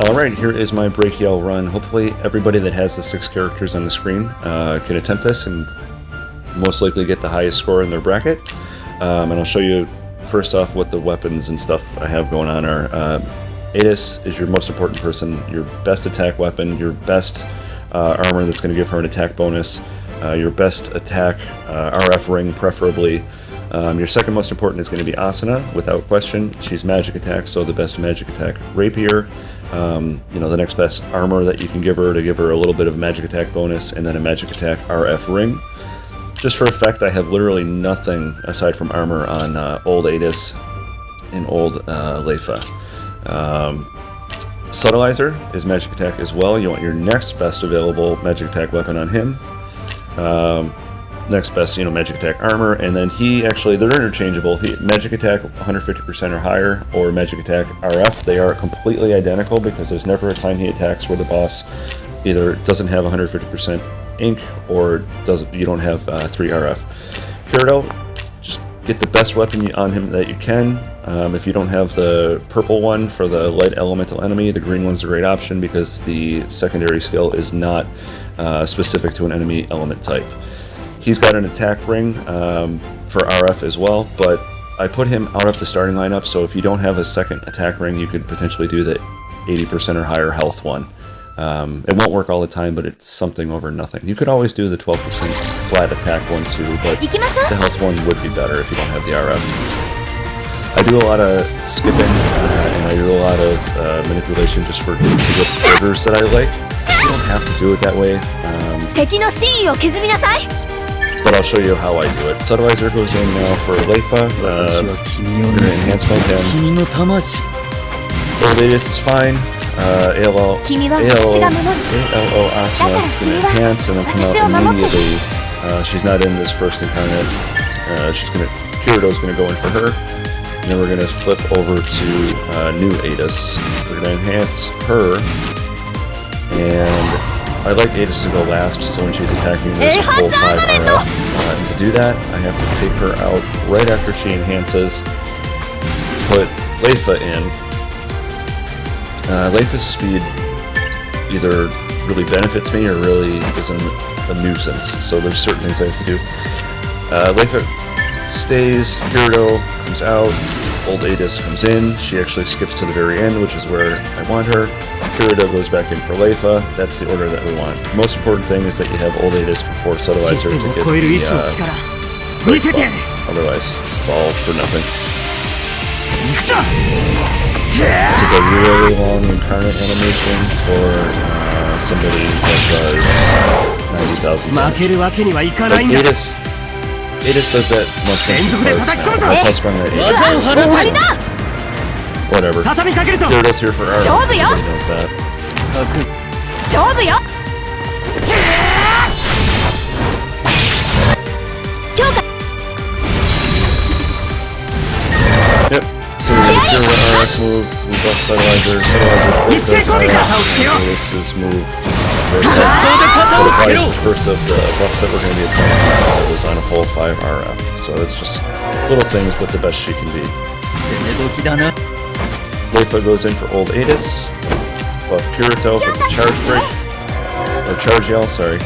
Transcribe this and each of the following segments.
Alright, here is my Brachial run. Hopefully everybody that has the 6 characters on the screen can attempt this and most likely get the highest score in their bracket. And I'll show you first off what the weapons and stuff I have going on are. Eydis is your most important person, your best attack weapon, your best armor that's going to give her an attack bonus, your best attack RF ring preferably. Your second most important is going to be Asuna, without question. She's magic attack, so the best magic attack rapier. You know, the next best armor that you can give her to give her a little bit of magic attack bonus, and then a magic attack RF ring. Just for effect, I have literally nothing aside from armor on old Eydis and old Leafa. Subtilizer is magic attack as well. You want your next best available magic attack weapon on him. Next best, you know, magic attack armor, and then he actually, they're interchangeable. Magic attack 150% or higher, or magic attack RF. They are completely identical because there's never a time he attacks where the boss either doesn't have 150% ink or you don't have 3 RF. Kirito, just get the best weapon on him that you can. If you don't have the purple one for the light elemental enemy, the green one's a great option because the secondary skill is not specific to an enemy element type. He's got an attack ring for RF as well, but I put him out of the starting lineup, so if you don't have a second attack ring, you could potentially do the 80% or higher health one. It won't work all the time, but it's something over nothing. You could always do the 12% flat attack one too, but the health one would be better if you don't have the RF. I do a lot of skipping, and I do a lot of manipulation just to get orders that I like. You don't have to do it that way. But I'll show you how I do it. Subtilizer goes in now for Leafa. I'm going to enhance my pen. Old Eydis is fine. ALO Asuna is going to enhance and then come out immediately. She's not in this first incarnate. Kirito's going to go in for her. And then we're going to flip over to new Eydis. We're going to enhance her. And I like Eydis to go last, so when she's attacking there's a full 5 RF. To do that, I have to take her out right after she enhances, put Leafa in. Leifa's speed either really benefits me or really is a nuisance, so there's certain things I have to do. Leafa stays, Kirito comes out, old Eydis comes in, she actually skips to the very end, which is where I want her. Kirito goes back in for Leafa. That's the order that we want. The most important thing is that you have old Eydis before Subtilizer to get the otherwise, it's all for nothing. This is a really long incarnate animation for somebody that does 90,000 damage. Eydis does that much when she parts now. That's how strong that Eydis is. Whatever. Kirito's here for art. Everybody knows that. Yep. So we have Kirito RX move, we buff Subtilizer, Subtilizer Eydis' move. That applies the first of the buffs that we're going to be applying is on a full 5 RF. So it's just little things, but the best she can be. Leafa goes in for old Eydis, buff Kirito for the charge break, or charge yell, sorry.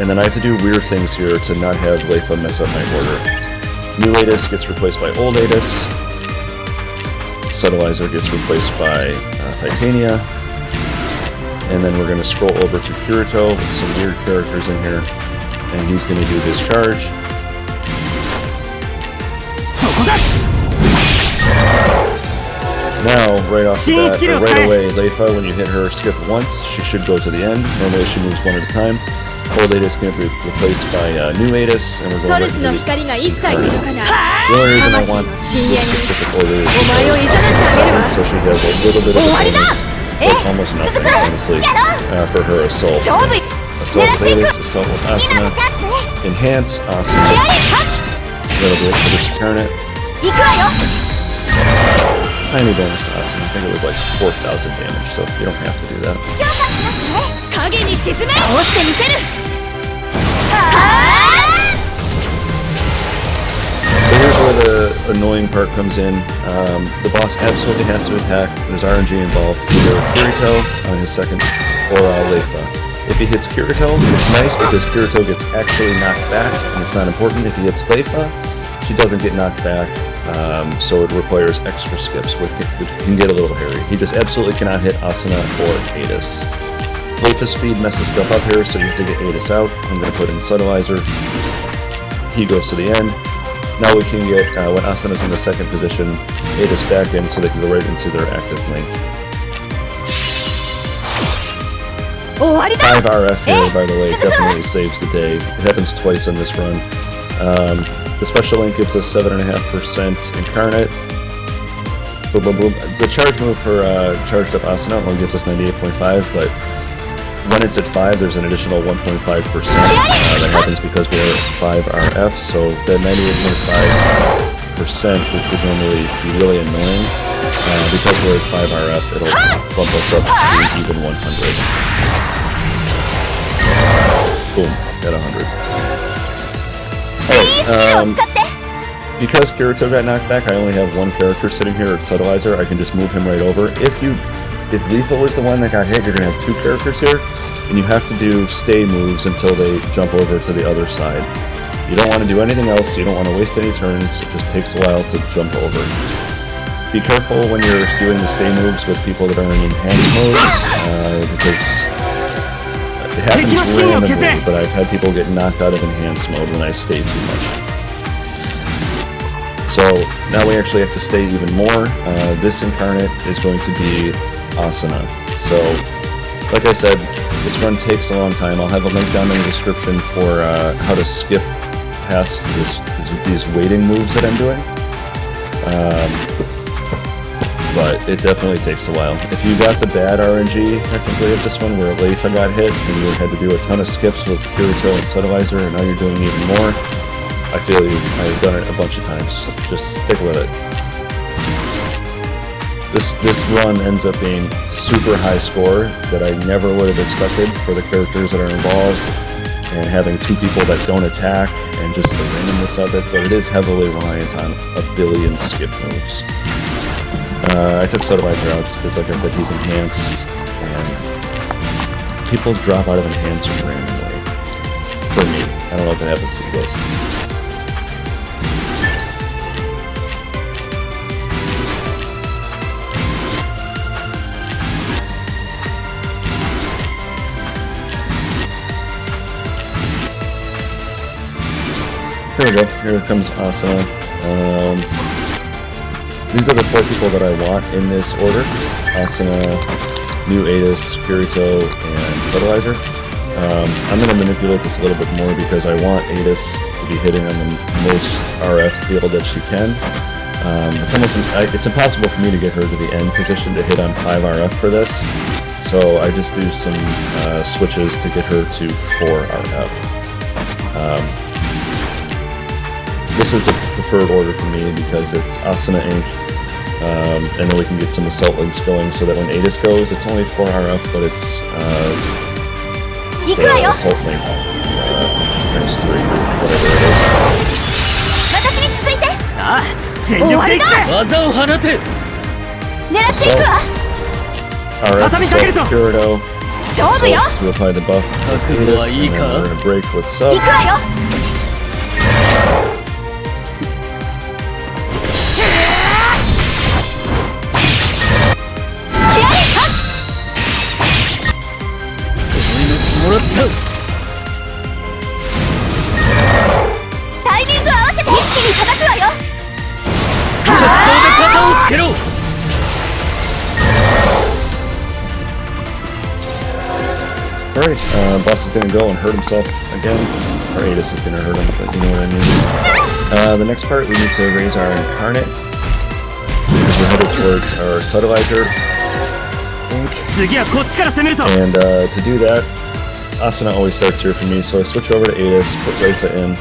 And then I have to do weird things here to not have Leafa mess up my order. New Eydis gets replaced by old Eydis, Subtilizer gets replaced by Titania, and then we're going to scroll over to Kirito with some weird characters in here, and he's going to do his charge. Now, right off the bat, or right away, Leafa, when you hit her skip once, she should go to the end. Normally she moves one at a time. Old Eydis is going to be replaced by new Eydis, and we're going to the only reason I want this specific order is because so she has a little bit of a bonus, but almost nothing, honestly, for her assault. Assault with Eydis, assault with Asuna, enhance Asuna, a little bit for this incarnate. Tiny bonus to Asuna. I think it was like 4,000 damage, so you don't have to do that. So here's where where the annoying part comes in. The boss absolutely has to attack. There's RNG involved. Either Kirito on his second or Leafa. If he hits Kirito, it's nice because Kirito gets actually knocked back, and it's not important. If he hits Leafa, she doesn't get knocked back, so it requires extra skips, which can get a little hairy. He just absolutely cannot hit Asuna or Eydis. Leafa's speed messes stuff up here, so you have to get Eydis out. I'm going to put in Subtilizer. He goes to the end. Now we can get, when Asuna's in the second position, Eydis back in so they can go right into their active link. 5 RF here, by the way, definitely saves the day. It happens twice on this run. The special link gives us 7.5% incarnate. Boom, boom, boom. The charge move for charged up Asuna only gives us 98.5, but when it's at 5, there's an additional 1.5%. That happens because we're at 5 RF, so the 98.5%, which would normally be really annoying, because we're at 5 RF, it'll bump us up to even 100. Boom, at 100. Alright, because Kirito got knocked back, I only have one character sitting here at Subtilizer. I can just move him right over. If Leafa was the one that got hit, you're going to have 2 characters here, and you have to do stay moves until they jump over to the other side. You don't want to do anything else, you don't want to waste any turns, it just takes a while to jump over. Be careful when you're doing the stay moves with people that are in enhanced modes, because it happens randomly, but I've had people get knocked out of enhanced mode when I stay too much. So now we actually have to stay even more. This incarnate is going to be Asuna. So, like I said, this run takes a long time. I'll have a link down in the description for how to skip past these waiting moves that I'm doing. But it definitely takes a while. If you got the bad RNG, technically, of this one, where Leafa got hit, and you had to do a ton of skips with Kirito and Subtilizer, and now you're doing even more, I feel you. I've done it a bunch of times. Just stick with it. This run ends up being super high score that I never would have expected for the characters that are involved, and having 2 people that don't attack, and just the randomness of it, but it is heavily reliant on a billion skip moves. I took Subtilizer out just because, like I said, he's enhanced, and people drop out of enhanced randomly. For me. I don't know if that happens to you guys. There we go. Here comes Asuna. These are the 4 people that I want in this order. Asuna, New Eydis, Kirito, and Subtilizer. I'm going to manipulate this a little bit more because I want Eydis to be hitting on the most RF field that she can. It's impossible for me to get her to the end position to hit on 5 RF for this. So I just do some switches to get her to 4 RF. This is the preferred order for me because it's Asuna Inc. And then we can get some assault links going so that when Eydis goes, it's only 4 RF, but it's the assault link times 3, whatever it is. Assault. RF, assault, Kirito. Assault to apply the buff with Eydis, and then we're going to break with Sub. Alright, boss is gonna go and hurt himself again. Or Eydis is gonna hurt him, but you know what I mean. The next part, we need to raise our incarnate. We're headed towards our Subtilizer. And to do that, Asuna always starts here for me, so I switch over to Eydis, put Leafa in.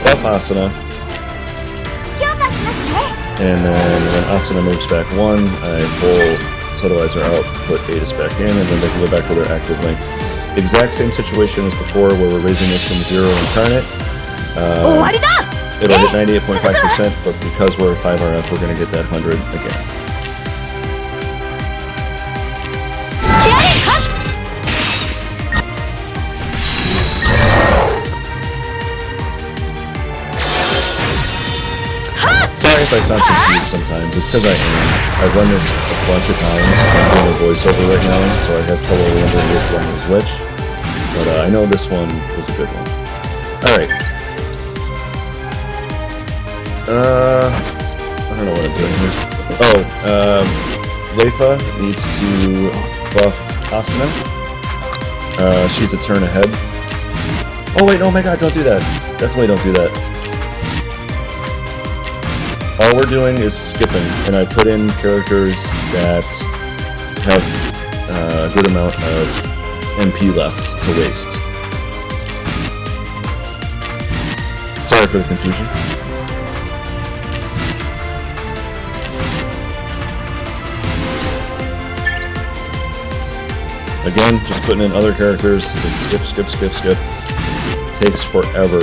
Buff Asuna. And then when Asuna moves back 1, I pull Subtilizer out, put Eydis back in, and then they can go back to their active link. Exact same situation as before, where we're raising this from 0 incarnate. It'll hit 98.5%, but because we're at 5 RF, we're going to get that 100 again. Sorry if I sound confused sometimes. It's because I am. I've run this a bunch of times. I'm doing a voiceover right now, so I have trouble remembering which one was which. But I know this one was a good one. Alright. I don't know what I'm doing here. Oh, Leafa needs to buff Asuna. She's a turn ahead. Oh wait, oh my god, don't do that. Definitely don't do that. All we're doing is skipping, and I put in characters that have a good amount of MP left to waste. Sorry for the confusion. Again, just putting in other characters, just skip, skip, skip, skip. Takes forever.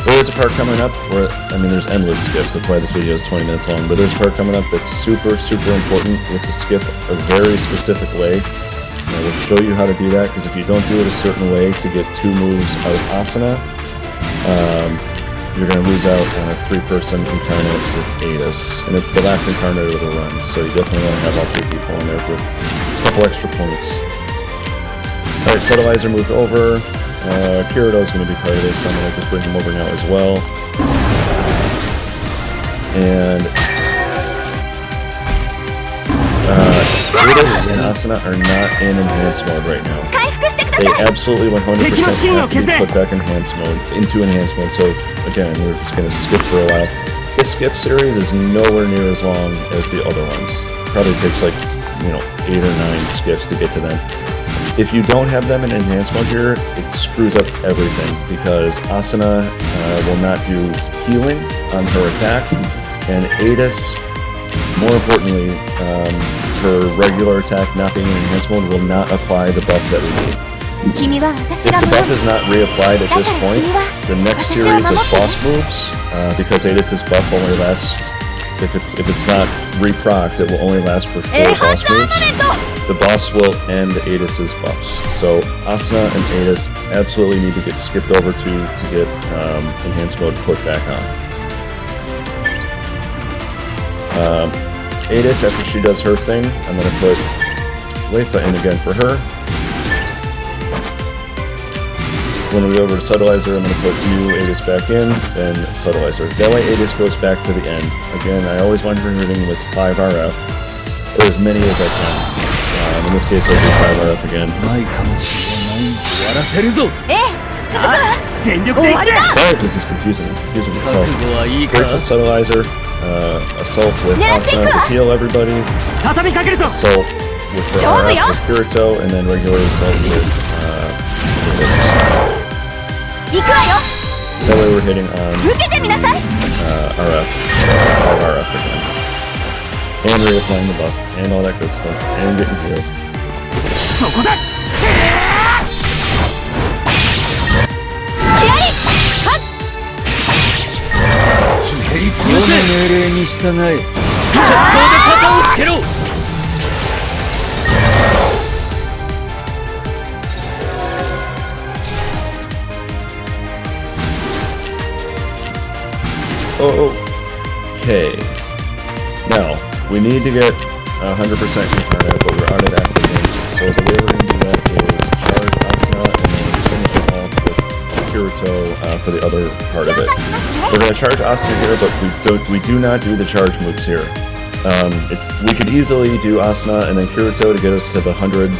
There is a part coming up where, I mean, there's endless skips, that's why this video is 20 minutes long, but there's a part coming up that's super, super important. You have to skip a very specific way. And I will show you how to do that, because if you don't do it a certain way to get 2 moves out of Asuna, you're going to lose out on a 3-person incarnate with Eydis. And it's the last incarnate of the run, so you definitely want to have all 3 people in there for a couple extra points. Alright, Subtilizer moved over. Kirito's going to be part of this, so I'm going to just bring him over now as well. And Eydis and Asuna are not in enhanced mode right now. They absolutely 100% have to be put back in enhanced mode, so again, we're just going to skip for a while. This skip series is nowhere near as long as the other ones. Probably takes like, 8 or 9 skips to get to them. If you don't have them in enhanced mode here, it screws up everything, because Asuna will not do healing on her attack, and Eydis, more importantly, her regular attack not being in enhanced mode will not apply the buff that we need. If the buff is not reapplied at this point, the next series of boss moves, because Eydis' buff only lasts, if it's not reprocced, it will only last for 4 boss moves. The boss will end Eydis' buffs. So Asuna and Eydis absolutely need to get skipped over to get enhanced mode put back on. Eydis, after she does her thing, I'm going to put Leafa in again for her. When we go over to Subtilizer, I'm going to put you, Eydis, back in, then Subtilizer. That way Eydis goes back to the end. Again, I always want her hitting with 5 RF, or as many as I can. In this case, I'll do 5 RF again. Sorry if this is confusing itself. Break the Subtilizer, Assault with Asuna to heal everybody, Assault with the RF with Kirito, and then regular Assault with this. That way we're hitting on RF, 5 RF again. And reapplying the buff, and all that good stuff, and getting healed. Okay. Now, we need to get 100% incarnate, but we're out of active names. So the way we're going to do that is charge Asuna and then finish it off with Kirito for the other part of it. We're going to charge Asuna here, but we do not do the charge moves here. We could easily do Asuna and then Kirito to get us to the 100,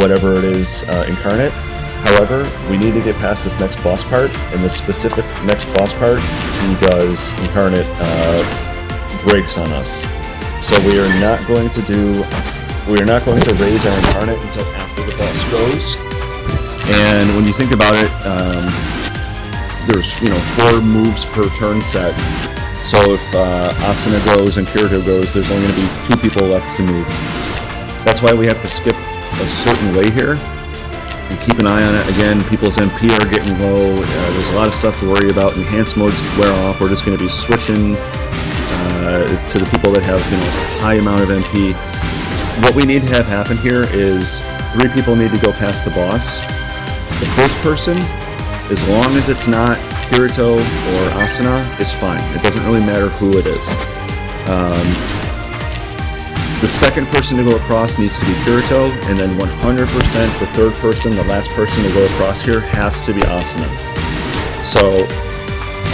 whatever it is, incarnate. However, we need to get past this next boss part, and this specific next boss part, he does incarnate breaks on us. So we are not going to raise our incarnate until after the boss goes. And when you think about it, there's 4 moves per turn set. So if Asuna goes and Kirito goes, there's only going to be 2 people left to move. That's why we have to skip a certain way here. And keep an eye on it. Again, people's MP are getting low. There's a lot of stuff to worry about. Enhanced modes wear off. We're just going to be switching to the people that have, you know, a high amount of MP. What we need to have happen here is 3 people need to go past the boss. The first person, as long as it's not Kirito or Asuna, is fine. It doesn't really matter who it is. The second person to go across needs to be Kirito, and then 100% the third person, the last person to go across here, has to be Asuna. So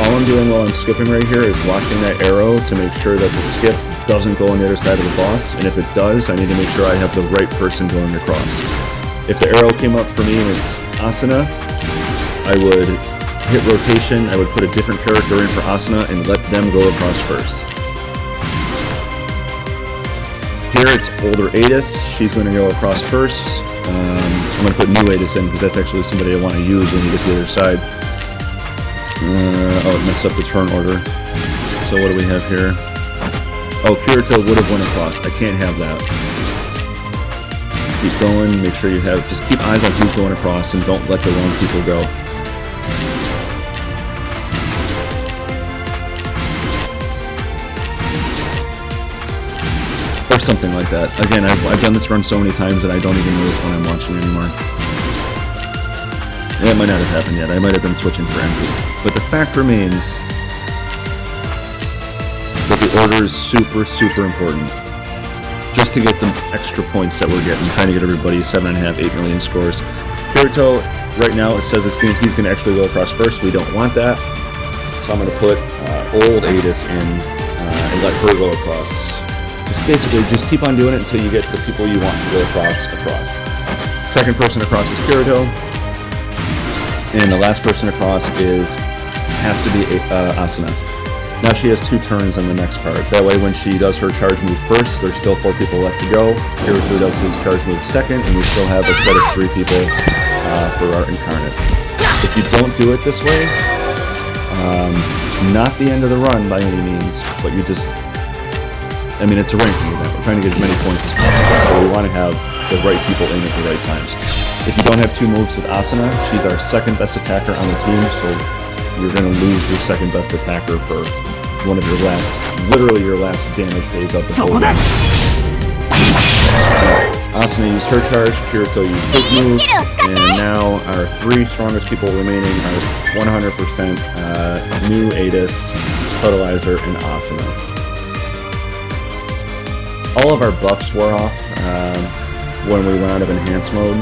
all I'm doing while I'm skipping right here is watching that arrow to make sure that the skip doesn't go on the other side of the boss, and if it does, I need to make sure I have the right person going across. If the arrow came up for me and it's Asuna, I would hit rotation, I would put a different character in for Asuna and let them go across first. Here it's older Eydis, she's going to go across first. I'm going to put new Eydis in because that's actually somebody I want to use when you get to the other side. Oh, it messed up the turn order. So what do we have here? Oh, Kirito would have went across. I can't have that. Keep going, make sure you have, just keep eyes on who's going across and don't let the wrong people go. Or something like that. Again, I've done this run so many times that I don't even know which one I'm watching anymore. Yeah, it might not have happened yet. I might have been switching for MP. But the fact remains that the order is super, super important. Just to get the extra points that we're getting, trying to get everybody 7.5, 8 million scores. Kirito, right now, it says he's going to actually go across first. We don't want that. So I'm going to put old Eydis in and let her go across. Just keep on doing it until you get the people you want to go across. Second person across is Kirito. And the last person across has to be Asuna. Now she has 2 turns on the next part. That way when she does her charge move first, there's still 4 people left to go. Kirito does his charge move second, and we still have a set of 3 people for our incarnate. If you don't do it this way, not the end of the run by any means, but you just... I mean, it's a ranking event. We're trying to get as many points as possible, so we want to have the right people in at the right times. If you don't have 2 moves with Asuna, she's our second best attacker on the team, so you're going to lose your second best attacker for one of your literally your last damage phase of the whole game. Asuna used her charge, Kirito used his move, and now our 3 strongest people remaining are 100% new Eydis, Subtilizer, and Asuna. All of our buffs wore off when we went out of enhanced mode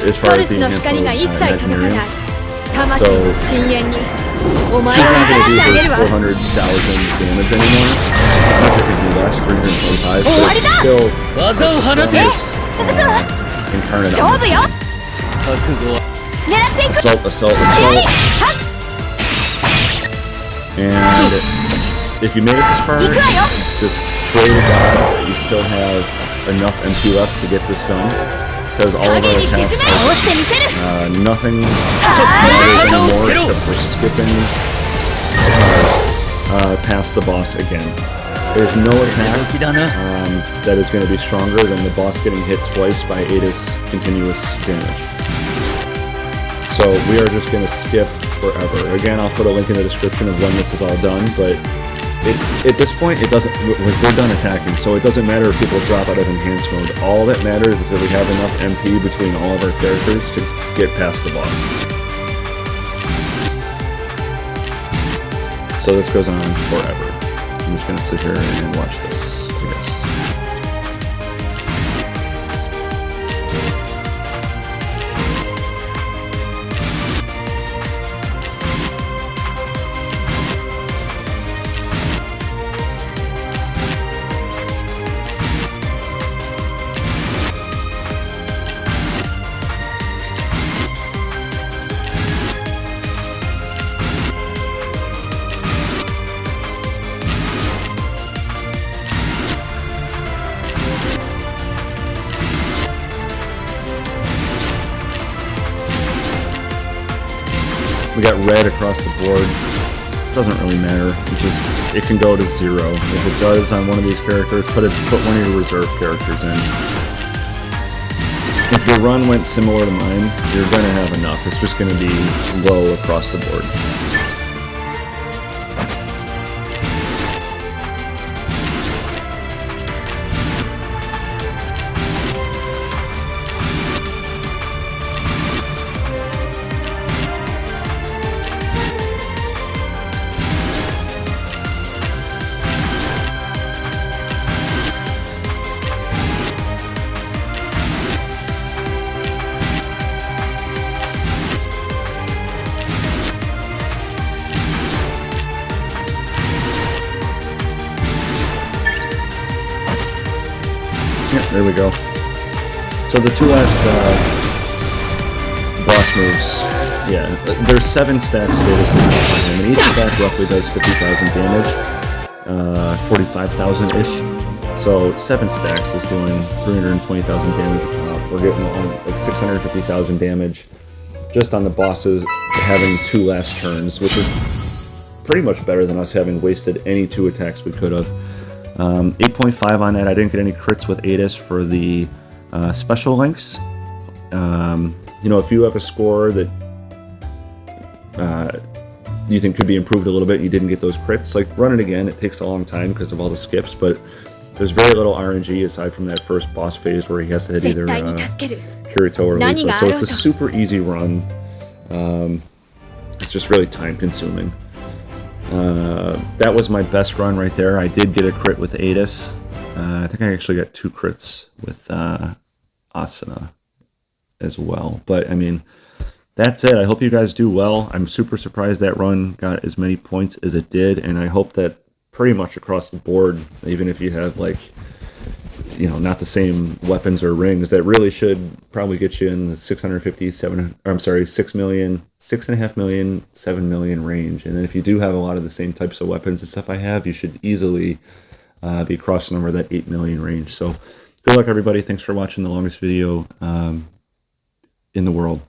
as far as the enhanced mode Imaginarians. So she's not going to do her 400,000 damage anymore. Sonic can do less, 325, but it's still the strongest incarnate on the team. Assault. And if you made it this far, just pray to God that you still have enough MP left to get this done, because all of our attacks are nothing matters anymore except for skipping past the boss again. There's no attack that is going to be stronger than the boss getting hit twice by Eydis continuous damage. So we are just going to skip forever. Again, I'll put a link in the description of when this is all done, but at this point, we're done attacking, so it doesn't matter if people drop out of enhanced mode. All that matters is that we have enough MP between all of our characters to get past the boss. So this goes on forever. I'm just going to sit here and watch this, I guess. We got red across the board. Doesn't really matter. It can go to 0. If it does on one of these characters, put one of your reserve characters in. if your run went similar to mine, you're going to have enough. It's just going to be low across the board. There we go. So the two last boss moves, yeah, there's 7 stacks of Eydis and Asuna, and each stack roughly does 50,000 damage, 45,000-ish. So 7 stacks is doing 320,000 damage. We're getting like 650,000 damage just on the bosses having 2 last turns, which is pretty much better than us having wasted any 2 attacks we could have. 8.5 on that. I didn't get any crits with Eydis for the special links. You know, if you have a score that you think could be improved a little bit, you didn't get those crits, like, run it again. It takes a long time because of all the skips, but there's very little RNG aside from that first boss phase where he has to hit either Kirito or Leafa. So it's a super easy run. It's just really time consuming. That was my best run right there. I did get a crit with Eydis. I think I actually got 2 crits with Asuna as well. But, I mean, that's it. I hope you guys do well. I'm super surprised that run got as many points as it did, and I hope that pretty much across the board, even if you have, like, you know, not the same weapons or rings, that really should probably get you in the 6 million, 6.5 million, 7 million range. And then if you do have a lot of the same types of weapons and stuff I have, you should easily be crossing over that 8 million range. So good luck, everybody. Thanks for watching the longest video in the world.